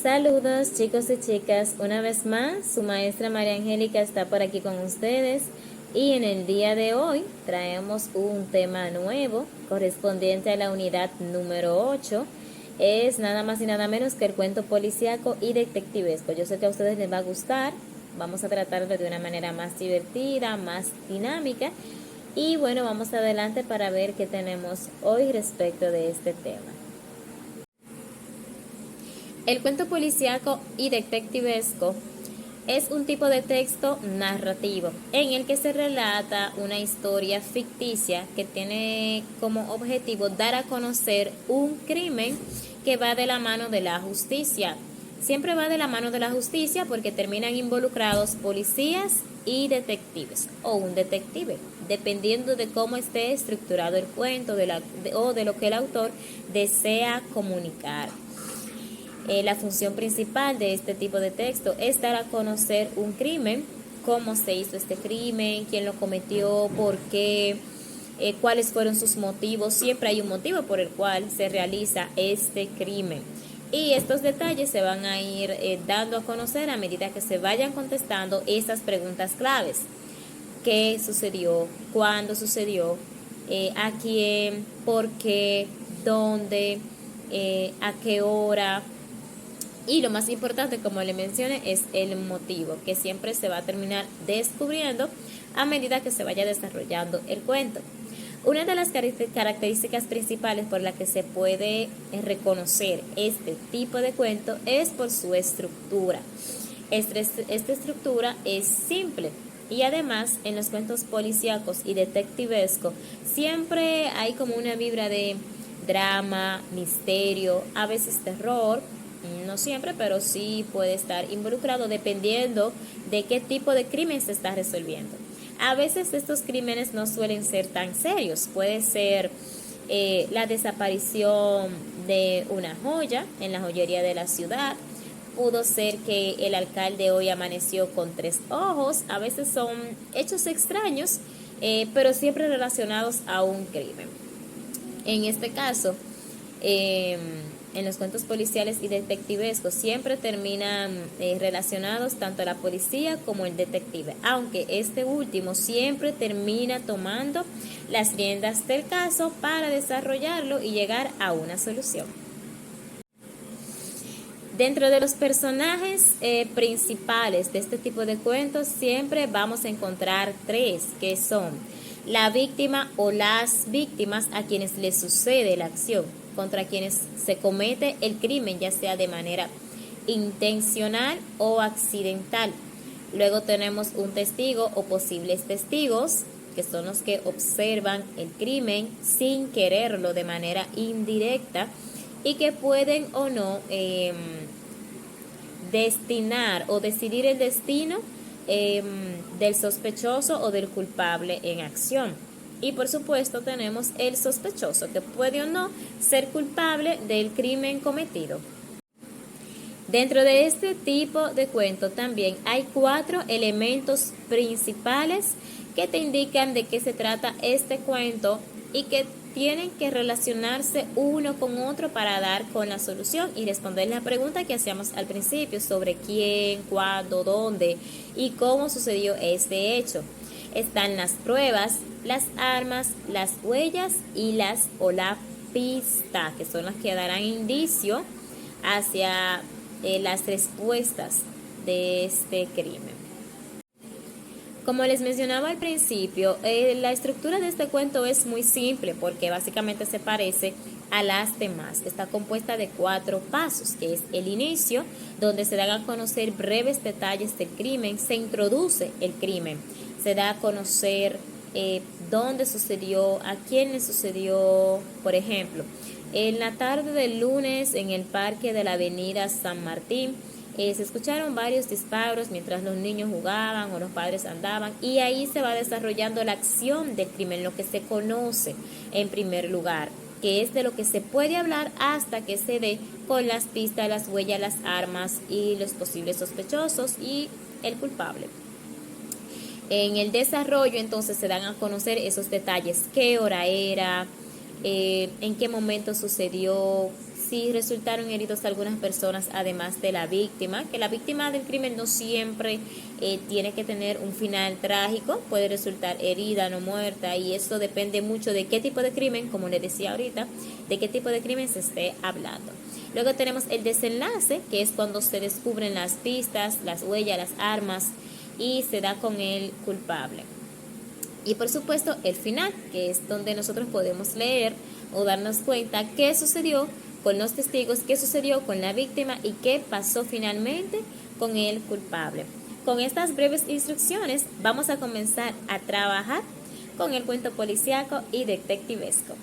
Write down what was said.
Saludos chicos y chicas, una vez más su maestra María Angélica está por aquí con ustedes y en el día de hoy traemos un tema nuevo correspondiente a la unidad número 8. Es nada más y nada menos que el cuento policíaco y detectivesco. Yo sé que a ustedes les va a gustar, vamos a tratarlo de una manera más divertida, más dinámica y bueno, vamos adelante para ver qué tenemos hoy respecto de este tema. El cuento policíaco y detectivesco es un tipo de texto narrativo en el que se relata una historia ficticia que tiene como objetivo dar a conocer un crimen que va de la mano de la justicia. Siempre va de la mano de la justicia porque terminan involucrados policías y detectives o un detective, dependiendo de cómo esté estructurado el cuento o de lo que el autor desea comunicar. La función principal de este tipo de texto es dar a conocer un crimen, cómo se hizo este crimen, quién lo cometió, por qué, cuáles fueron sus motivos. Siempre hay un motivo por el cual se realiza este crimen. Y estos detalles se van a ir dando a conocer a medida que se vayan contestando esas preguntas claves. ¿Qué sucedió? ¿Cuándo sucedió? ¿A quién? ¿Por qué? ¿Dónde? ¿A qué hora? Y lo más importante, como le mencioné, es el motivo, que siempre se va a terminar descubriendo a medida que se vaya desarrollando el cuento. Una de las características principales por las que se puede reconocer este tipo de cuento es por su estructura. Esta estructura es simple y además en los cuentos policíacos y detectivescos siempre hay como una vibra de drama, misterio, a veces terror. No siempre, pero sí puede estar involucrado dependiendo de qué tipo de crimen se está resolviendo. A veces estos crímenes no suelen ser tan serios. Puede ser la desaparición de una joya en la joyería de la ciudad. Pudo ser que el alcalde hoy amaneció con 3 ojos. A veces son hechos extraños, pero siempre relacionados a un crimen. En este caso, en los cuentos policiales y detectivescos siempre terminan relacionados tanto la policía como el detective, aunque este último siempre termina tomando las riendas del caso para desarrollarlo y llegar a una solución. Dentro de los personajes principales de este tipo de cuentos siempre vamos a encontrar 3, que son la víctima o las víctimas a quienes les sucede la acción, contra quienes se comete el crimen, ya sea de manera intencional o accidental. Luego tenemos un testigo o posibles testigos, que son los que observan el crimen sin quererlo de manera indirecta y que pueden o no destinar o decidir el destino del sospechoso o del culpable en acción. Y por supuesto tenemos el sospechoso, que puede o no ser culpable del crimen cometido. Dentro de este tipo de cuento también hay 4 elementos principales que te indican de qué se trata este cuento y que tienen que relacionarse uno con otro para dar con la solución y responder la pregunta que hacíamos al principio sobre quién, cuándo, dónde y cómo sucedió este hecho. Están las pruebas, las armas, las huellas y la pista, que son las que darán indicio hacia las respuestas de este crimen. Como les mencionaba al principio, la estructura de este cuento es muy simple porque básicamente se parece a las demás. Está compuesta de 4 pasos, que es el inicio, donde se dan a conocer breves detalles del crimen, se introduce el crimen, se da a conocer dónde sucedió, a quién le sucedió. Por ejemplo, en la tarde del lunes en el parque de la avenida San Martín, se escucharon varios disparos mientras los niños jugaban o los padres andaban, y ahí se va desarrollando la acción del crimen, lo que se conoce en primer lugar, que es de lo que se puede hablar hasta que se dé con las pistas, las huellas, las armas y los posibles sospechosos y el culpable. En el desarrollo entonces se dan a conocer esos detalles, qué hora era, en qué momento sucedió, si resultaron heridos algunas personas además de la víctima, que la víctima del crimen no siempre tiene que tener un final trágico, puede resultar herida, no muerta, y eso depende mucho de qué tipo de crimen, como les decía ahorita, de qué tipo de crimen se esté hablando. Luego tenemos el desenlace, que es cuando se descubren las pistas, las huellas, las armas y se da con el culpable. Y por supuesto el final, que es donde nosotros podemos leer o darnos cuenta qué sucedió con los testigos, qué sucedió con la víctima y qué pasó finalmente con el culpable. Con estas breves instrucciones vamos a comenzar a trabajar con el cuento policíaco y detectivesco.